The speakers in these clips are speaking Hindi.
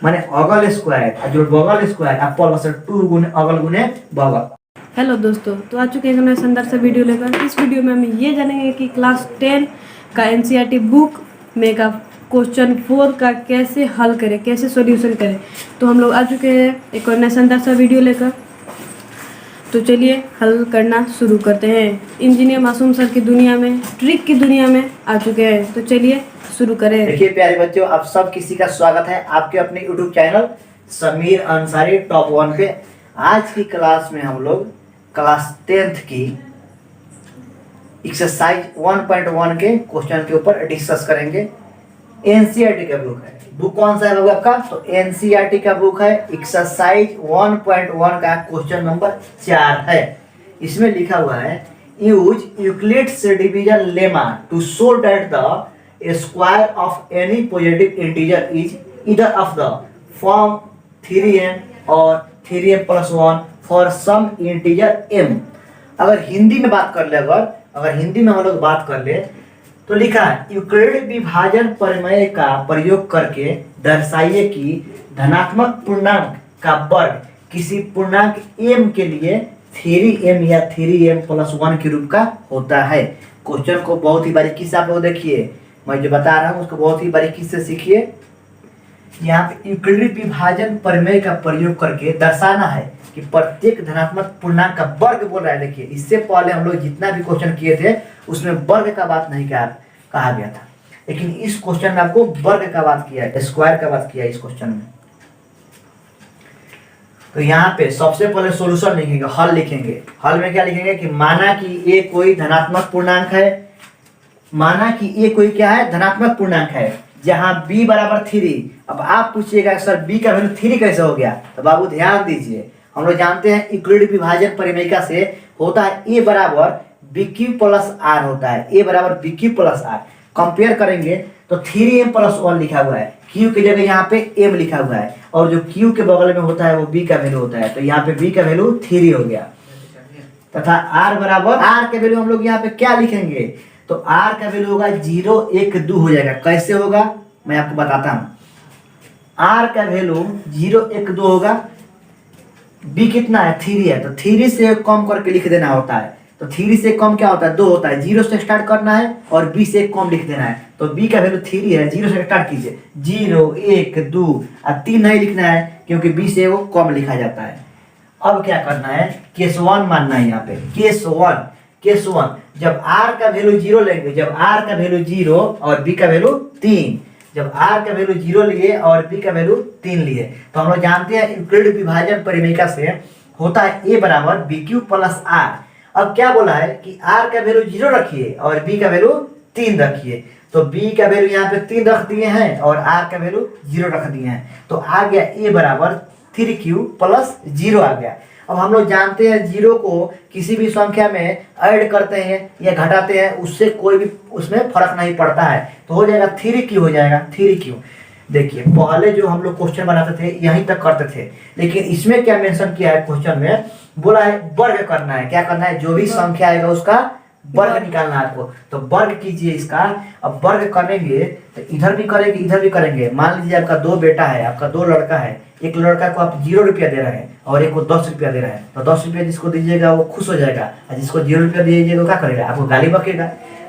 माने अगल स्क्वायर जो बगल स्क्वायर आप प्लस 2 गुने अगल गुने बगल। हेलो दोस्तों, तो आ चुके हैं नए शानदार से वीडियो लेकर। इस वीडियो में हम ये जानेंगे कि क्लास 10 का एनसीईआरटी बुक में का क्वेश्चन 4 का कैसे हल करें, कैसे सॉल्यूशन करें। तो हम लोग आ चुके हैं एक और नया शानदार सा वीडियो लेकर। तो चलिए हल करना शुरू करते हैं। इंजीनियर मासूम सर की दुनिया में, ट्रिक की दुनिया में आ चुके हैं। तो चलिए शुरू करें। देखिए प्यारे बच्चों, आप सब किसी का स्वागत है आपके अपने YouTube channel Sameer Ansari top 1 पे। आज की क्लास में हम लोग क्लास 10th की एक्सरसाइज 1.1 के क्वेश्चन के ऊपर डिस्कस करेंगे। एनसीईआरटी का बुक है। बुक कौन सा है बाबू आपका? तो एनसीईआरटी का बुक है। एक्सरसाइज 1.1 का क्वेश्चन नंबर 4 है। इसमें लिखा हुआ है use Euclid's division lemma to show that the square of any positive integer is either of the form 3m और 3m+1 for some integer m। अगर हिंदी में बात कर ले, अगर हिंदी में हम लोग बात कर ले तो लिखा है यूक्लिड विभाजन प्रमेय का प्रयोग करके दर्शाइए कि धनात्मक पूर्णांक का वर्ग किसी पूर्णांक m के लिए 3m या 3m+1 के रूप का होता है। क्वेश्चन को बहुत ही बारीकी से आप लोग देखिए, मैं जो बता रहा हूँ उसको बहुत ही बारीकी से सीखिए। यहाँ पे यूक्लिड विभाजन प्रमेय का प्रयोग करके दर्शाना है कि प्रत्येक धनात्मक पूर्णांक का वर्ग बोल रहा है। देखिए इससे पहले हम लोग जितना भी क्वेश्चन किए थे उसमें वर्ग का बात नहीं कहा गया था, लेकिन इस क्वेश्चन में आपको वर्ग का बात किया है, स्क्वायर का बात किया है इस क्वेश्चन में। तो यहाँ पे सबसे पहले सॉल्यूशन लिखेंगे, हल लिखेंगे। हल में क्या लिखेंगे कि माना कि ये कोई धनात्मक पूर्णांक है, माना कि ये कोई क्या है, धनात्मक पूर्णांक है जहां b बराबर 3। अब आप पूछिएगा सर b का वैल्यू 3 कैसे हो गया? तो बाबू ध्यान दीजिए, हम लोग जानते हैं यूक्लिड विभाजन परिमेयिका से होता है a बराबर bq+r होता है, a बराबर bq+r। कंपेयर करेंगे तो 3m+1 लिखा हुआ है, q की जगह यहाँ पे m लिखा हुआ है, और जो q के बगल में होता है वो b का वैल्यू होता है, तो यहाँ पे b का वैल्यू 3 हो गया। तथा r बराबर, r के वैल्यू हम लोग यहाँ पे क्या लिखेंगे? तो r का वैल्यू होगा 0 1 2 हो जाएगा। कैसे होगा मैं आपको बताता हूँ। r का वैल्यू 0 1 2 होगा, b कितना है 3 है, तो 3 से कम करके लिख देना होता है। तो 3 से कम क्या होता है? 2 होता है। 0 से स्टार्ट करना है और b से कम लिख देना है। तो b का वैल्यू 3 है, 0 से स्टार्ट कीजिए, 0 1 2, अब 3 नहीं लिखना है क्योंकि b से वो कम लिखा जाता है। अब क्या करना है, केस 1 मानना है। यहाँ पे केस 1 जब r का वैल्यू 0 लेंगे, जब r का वैल्यू 0 और b का वैल्यू 3, जब r का वैल्यू 0 लिए और b का वैल्यू 3 लिए, तो हम लोग जानते हैं यूक्लिड विभाजन परिमेयिका से होता है a बराबर bq+r। अब क्या बोला है कि r का वैल्यू 0 रखिए और b का वैल्यू 3 रखिए। तो b का वैल्यू यहाँ पे 3 रख दिए हैं और r का वैल्यू 0 रख दिए हैं, तो आ गया a बराबर 3q+0 आ गया। अब हम लोग जानते हैं 0 को किसी भी संख्या में ऐड करते हैं या घटाते हैं, उससे कोई भी उसमें फर्क नहीं पड़ता है, तो हो जाएगा 3q हो जाएगा 3q। देखिए पहले जो हम लोग क्वेश्चन बनाते थे यहीं तक करते थे, लेकिन इसमें क्या मेंशन किया है क्वेश्चन में, बोला है वर्ग करना है। क्या करना है? जो भी संख्या आएगा उसका वर्ग निकालना है आपको, तो वर्ग कीजिए इसका। अब वर्ग करेंगे तो इधर भी करेंगे इधर भी करेंगे। मान लीजिए आपका 2 बेटा है, आपका 2 लड़का है, एक लड़का को आप 0 रुपया दे रहे हैं और एक को 10 रुपया दे रहे हैं, तो 10 रुपया जिसको दीजिएगा वो खुश हो जाएगा, और जिसको 0 रुपया दीजिएगा क्या करेगा? आपको गाली बकेगा।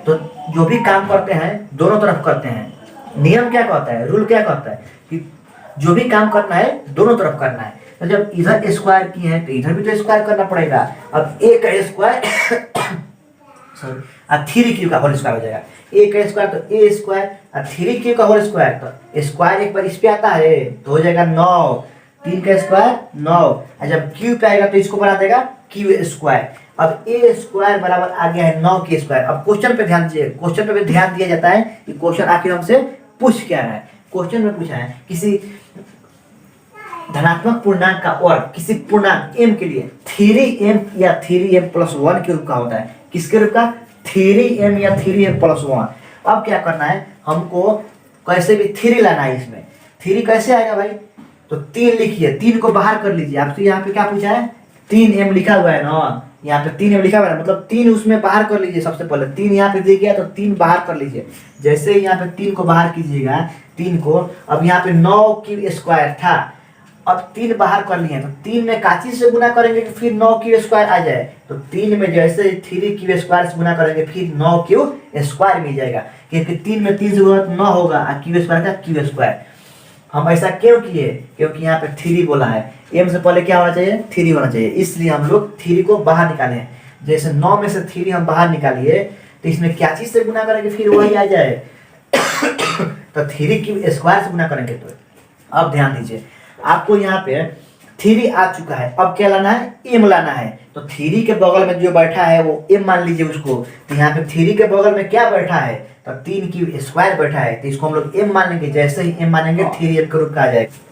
तो जो भी काम करते हैं दोनों तरफ करते हैं। नियम क्या कहता है, रूल क्या कहता है कि जो भी काम करना है दोनों तरफ करना है। तो जब इधर स्क्वायर किए हैं तो इधर भी तो स्क्वायर करना पड़ेगा। अब a का स्क्वायर सॉरी 3q का होल स्क्वायर हो जाएगा। a का स्क्वायर तो a स्क्वायर और 3q का होल स्क्वायर, तो स्क्वायर एक बार इस पे आता है तो हो जाएगा 9, 3 का स्क्वायर 9, और जब q पे आएगा तो इसको बना देगा q स्क्वायर। अब a स्क्वायर बराबर आ गया है 9 के स्क्वायर। अब क्वेश्चन पे ध्यान दीजिए, क्वेश्चन पे भी ध्यान दिया जाता है कि क्वेश्चन आखिर हमसे पूछ क्या रहा है। क्वेश्चन में पूछा है किसी धनात्मक पूर्णांक का वर्ग किसी पूर्णांक m के लिए 3m या 3m+1 के रूप का होता है। किसके रूप का? 3m या 3m+1। अब क्या करना है हमको, कैसे भी 3 लाना है इसमें। 3 कैसे आएगा भाई? तो 3 लिखिए, 3 को बाहर कर लीजिए। आपसे यहाँ पे क्या पूछा है? 3m लिखा हुआ है ना, यहाँ पे 3m लिखा हुआ है, मतलब 3 उसमें बाहर कर लीजिए। सबसे पहले 3 यहाँ पे दिया गया तो 3 बाहर कर लीजिए। जैसे ही यहाँ पे 3 को बाहर कीजिएगा, 3 को, अब यहाँ पे 9 क्यूब स्क्वायर था, अब 3 बाहर कर लिए, तो 3 में काची से गुना करेंगे कि फिर 9 क्यूब स्क्वायर आ जाए, तो 3 में जैसे 3 क्यूब स्क्वायर से गुना करेंगे फिर 9 क्यूब स्क्वायर मिल जाएगा, क्योंकि 3 में 3 से गुना 9 होगा और क्यूब स्क्वायर का क्यूब स्क्वायर। हम ऐसा क्यों किए, क्योंकि यहाँ पे 3 बोला है, m से पहले क्या होना चाहिए 3 होना चाहिए, इसलिए हम लोग 3 को बाहर निकाले हैं। जैसे 9 में से 3 हम बाहर निकालिए तो इसमें क्या चीज से गुना करेंगे फिर वही आ जाए तो 3 क्यूब स्क्वायर से गुना करेंगे। तो अब ध्यान दीजिए, आपको यहाँ पे 3 आ चुका है, अब क्या लाना है m लाना है, तो 3 के बगल में जो बैठा है वो m मान लीजिए उसको, तो यहाँ पे 3 के बगल में क्या बैठा है तो 3 क्यूब स्क्वायर बैठा है, तो इसको हम लोग m मान लेंगे, जैसे ही m मानेंगे 3m के रूप का आ जाएगा।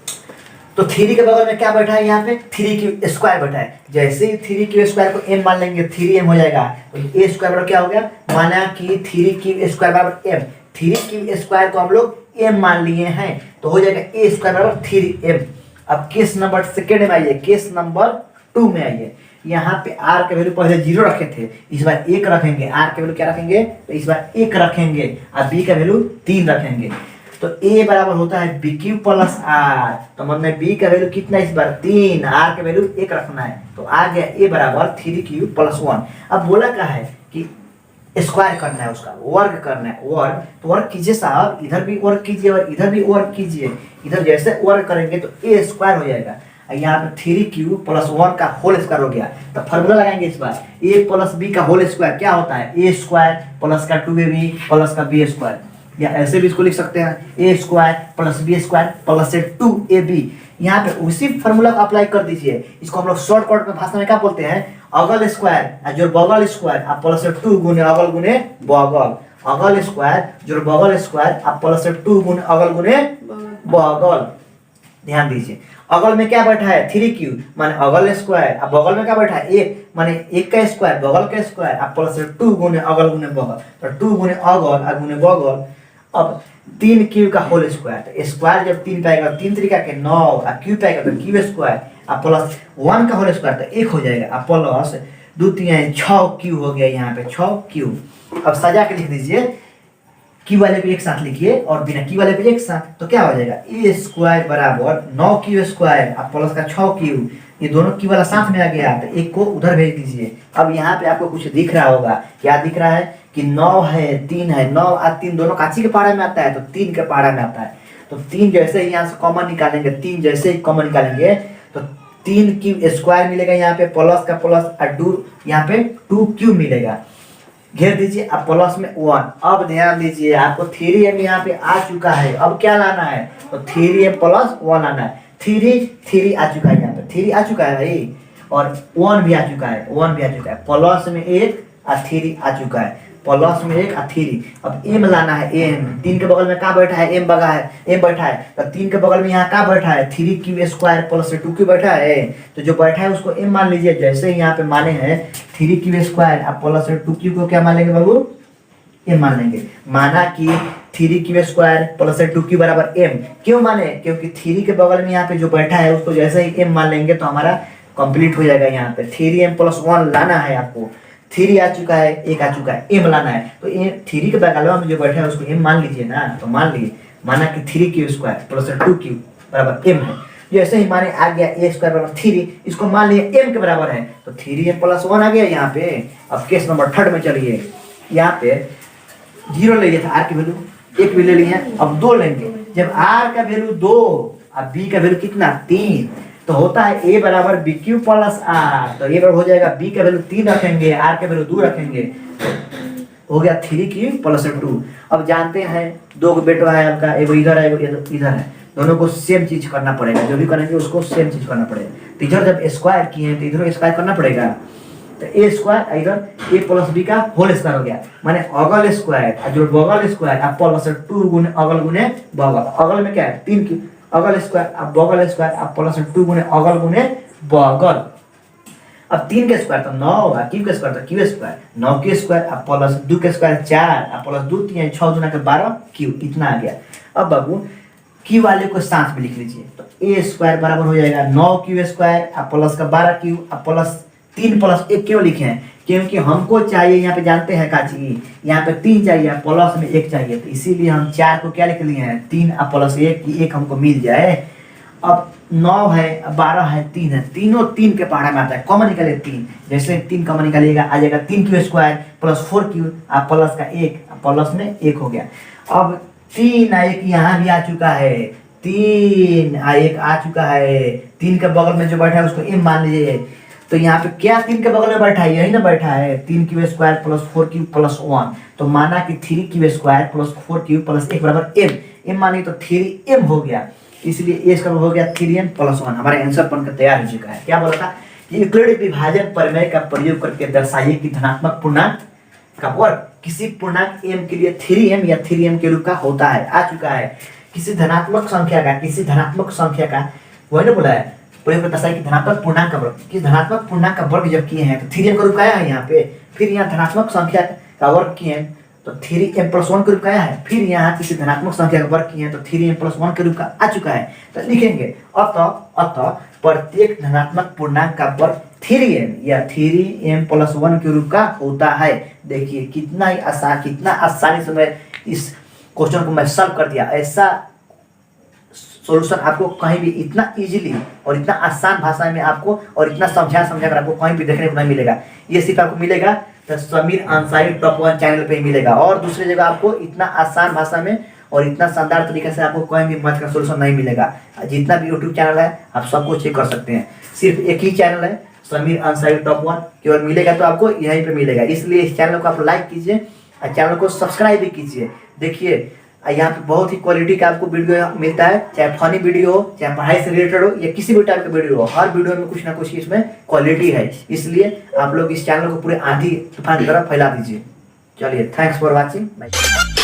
तो 3 के बगल में क्या बैठा है यहाँ पे 3 क्यूब स्क्वायर बैठा है, जैसे ही 3 क्यूब स्क्वायर को m मान लेंगे 3m हो जाएगा, तो a स्क्वायर बराबर क्या हो गया, माना कि 3 क्यूब स्क्वायर बराबर m, 3 क्यूब स्क्वायर को हम लोग m मान लिए हैं, तो हो जाएगा a स्क्वायर बराबर 3m। अब केस नंबर सेकेंड में आइए, केस नंबर 2 में आइए, यहाँ पे r के वैल्यू पहले 0 रखे थे, इस बार 1 रखेंगे, r के वैल्यू क्या रखेंगे तो इस बार 1 रखेंगे और b का वैल्यू 3 रखेंगे, तो a बराबर होता है बी क्यू प्लस r, तो मतलब b का वैल्यू कितना इस बार 3, r के वैल्यू 1 रखना है, तो आ गया a बराबर 3 प्लस 1। अब बोला क्या है कि स्क्वायर करना है, उसका वर्ग करना है, वर्ग, तो वर्ग कीजिए साहब, इधर भी वर्ग कीजिए और इधर भी वर्ग कीजिए, इधर जैसे वर्ग करेंगे तो a स्क्वायर हो जाएगा, यहाँ पे 3 क्यूब प्लस 1 का होल स्क्वायर हो गया, तो फॉर्मूला लगाएंगे इस बार a प्लस b का होल स्क्वायर क्या होता है a स्क्वायर प्लस का 2ab प्लस का b स्क्वायर, या ऐसे भी इसको लिख सकते हैं a square plus b square plus से 2ab। यहाँ पे उसी फॉर्मूला को अप्लाई कर दीजिए, इसको हम लोग शॉर्टकट में भाषा में क्या बोलते हैं अगल स्क्वायर जो बगल स्क्वायर आप प्लस से 2 गुने अगल गुने बगल, अगल स्क्वायर जो बगल स्क्वायर आप प्लस से 2 गुने अगल गुने बगल। ध्यान दीजिए, अगल में क्या बैठा है 3 क्यूब माने अगल स्क्वायर, अब बगल में क्या बैठा है 1 माने 1 का स्क्वायर बगल का स्क्वायर आप प्लस से 2 गुने अगल गुने बगल, तो 2 गुने अगल और गुने बगल। अब 3 क्यूब का होल स्क्वायर, तो स्क्वायर जब 3 पाएगा 3 तरीका के 9 और क्यूब पाएगा तो क्यूब स्क्वायर आप प्लस 1 का होल स्क्वायर तो 1 हो जाएगा, आप प्लस 2 3 6 क्यूब हो गया, यहाँ पे 6 क्यूब। अब सजा के लिख दीजिए, क्यू वाले पे एक साथ लिखिए और बिना क्यू वाले पे एक साथ, तो क्या हो जाएगा ए स्क्वायर बराबर 9 क्यू स्क्वायर आप प्लस का 6 क्यूब, ये दोनों क्यू वाला साथ में आ गया, तो एक को उधर भेज दीजिए। अब यहाँ पे आपको कुछ दिख रहा होगा, क्या दिख रहा है कि 9 है 3 है, 9 और 3 दोनों काची के पहाड़ा में आता है, तो 3 के पहाड़ा में आता है, तो 3 जैसे ही यहाँ से कॉमन निकालेंगे, 3 जैसे ही कॉमन निकालेंगे तो 3 क्यूब स्क्वायर मिलेगा, यहाँ पे प्लस का प्लस और 2 यहाँ पे 2 क्यूब मिलेगा, घेर दीजिए अब प्लस में 1। अब ध्यान दीजिए आपको 3m यहाँ पे आ चुका है, अब क्या लाना है तो 3m प्लस 1 आना है, 3 आ चुका है, यहाँ पे 3 आ चुका है भाई, और 1 भी आ चुका है, 1 भी आ चुका है, प्लस में 1 और 3 आ चुका है, प्लस में 1 और 3। अब m लाना है, m 3 के बगल में क्या बैठा है m बगा है, m बैठा है, तो 3 के बगल में यहाँ क्या बैठा है 3 क्यूब स्क्वायर प्लस 2 क्यूब बैठा है, तो जो बैठा है उसको m मान लीजिए, जैसे यहाँ पे माने हैं 3 क्यूब स्क्वायर आप प्लस 2 क्यूब को क्या मान लेंगे बाबू m मान लेंगे, माना कि 3 क्यूब स्क्वायर प्लस 2 क्यूब बराबर m, क्यों माने क्योंकि 3 के बगल में यहाँ पे जो बैठा है उसको जैसे ही m मान लेंगे तो हमारा कंप्लीट हो जाएगा। यहाँ पे 3m प्लस 1 लाना है आपको, 3 आ चुका है 1 आ चुका है, m लाना है, तो 3 के बगल में जो बैठा है उसको m मान लीजिए ना, तो मान लिए माना कि 3 क्यूब स्क्वायर प्लस 2 क्यूब बराबर m है, जैसे ही माने आ गया a स्क्वायर बराबर 3, इसको मान लिए m के बराबर है, तो 3m प्लस 1 आ गया यहाँ पे। अब केस नंबर 3 में चलिए, यहाँ पे 0 ले लिया था, r की वैल्यू 1 भी ले लिए, अब 2 लेंगे, जब r का वैल्यू 2 और b का वैल्यू कितना 3, तो होता है a बराबर बी क्यू प्लस आर, तो ये बराबर हो जाएगा b का वैल्यू 3 रखेंगे, r का वैल्यू 2 रखेंगे, तो हो गया 3 क्यूब प्लस 2। अब जानते हैं 2 बेटा है आपका, एगो इधर है एगो इधर है, दोनों को सेम चीज करना पड़ेगा, जो भी करेंगे उसको सेम चीज करना पड़ेगा, तो इधर जब स्क्वायर किए तो इधर स्क्वायर करना पड़ेगा, तो a स्क्वायर इधर a प्लस b का होल स्क्वायर हो गया, माने अगल स्क्वायर जो बगल स्क्वायर आप प्लस 2 गुने अगल गुने बगल, अगल में क्या है 3 क्यूब अगल स्क्वायर अब बगल स्क्वायर अब प्लस 2 गुने अगल गुने बगल। अब 3 के स्क्वायर तो 9 होगा, क्यूब के स्क्वायर तो क्यूब स्क्वायर, 9 के स्क्वायर अब प्लस 2 के स्क्वायर 4 अब प्लस 2 3 6 गुना के 12 क्यूब, इतना आ गया। अब बाबू क्यू वाले को साथ में लिख लीजिए, तो a स्क्वायर बराबर हो जाएगा 9 क्यूब स्क्वायर अब प्लस का 12 क्यूब अब प्लस 3+1 क्यों लिखे हैं? क्योंकि हमको चाहिए, यहाँ पे जानते हैं का चाहिए, यहाँ पे 3 चाहिए, प्लस में 1 चाहिए, तो इसीलिए हम 4 को क्या लिख लिए हैं 3 प्लस 1 की 1 हमको मिल जाए। अब 9 है, 12 है, 3 है, तीनों 3 के पहाड़ा में आता है, कॉमन निकाले 3, जैसे 3 कॉमन निकालिएगा आ जाएगा 3 प्लस 4 प्लस का 1 प्लस में 1 हो गया। अब 3 1 यहाँ भी आ चुका है, 3 1 आ चुका है, 3 के बगल में जो बैठा है उसको m मान लीजिए, तो यहाँ पे क्या 3 के बगल में बैठा है, यही ना बैठा है 3 प्लस 4 प्लस 1, तो माना कि 3 प्लस 4 प्लस 1 बराबर m मानिए तो 3m हो गया, इसलिए इसका हो गया 3m प्लस 1। हमारा आंसर बनकर तैयार हो चुका है। क्या बोला था? यूक्लिड विभाजन प्रमेय का प्रयोग करके दर्शाइए कि धनात्मक पूर्णांक का वर्ग किसी पूर्णांक m के लिए 3m या 3m के रूप का होता है। आ चुका है। किसी धनात्मक संख्या का वही ना बोला है, प्रयोग करके दर्शाइए कि धनात्मक पूर्णांक का वर्ग, किसी धनात्मक पूर्णांक का वर्ग जब किए हैं तो 3m का रूप का आया है यहाँ पे, फिर यहाँ धनात्मक संख्या का वर्ग किए हैं तो 3m प्लस 1 के रूप का आया है, फिर यहाँ किसी धनात्मक संख्या का वर्ग किए हैं तो 3m प्लस 1 के रूप का आ चुका है। तो लिखेंगे अतः प्रत्येक धनात्मक पूर्णांक का वर्ग 3m या 3m प्लस 1 के रूप का होता है। देखिए कितना आसानी से मैं इस क्वेश्चन को मैं सॉल्व कर दिया। ऐसा सॉल्यूशन आपको कहीं भी इतना इजीली और इतना आसान भाषा में आपको और इतना समझा कर आपको कहीं भी देखने को नहीं मिलेगा। ये सिर्फ आपको मिलेगा तो समीर अंसारी टॉप 1 चैनल पे ही मिलेगा, और दूसरी जगह आपको इतना आसान भाषा में और इतना शानदार तरीके से आपको कहीं भी मैथ का सॉल्यूशन नहीं मिलेगा। जितना भी यूट्यूब चैनल है आप सबको चेक कर सकते हैं, सिर्फ एक ही चैनल है समीर अंसारी टॉप 1, केवल मिलेगा तो आपको यहीं पे मिलेगा। इसलिए इस चैनल को आप लाइक कीजिए और चैनल को सब्सक्राइब भी कीजिए। देखिए यहाँ पे बहुत ही क्वालिटी का आपको वीडियो मिलता है, चाहे फनी वीडियो हो, चाहे पढ़ाई से रिलेटेड हो या किसी भी टाइप का वीडियो हो, हर वीडियो में कुछ ना कुछ इसमें क्वालिटी है। इसलिए आप लोग इस चैनल को पूरे आंधी तूफान की तरह फैला दीजिए। चलिए, थैंक्स फॉर वॉचिंग।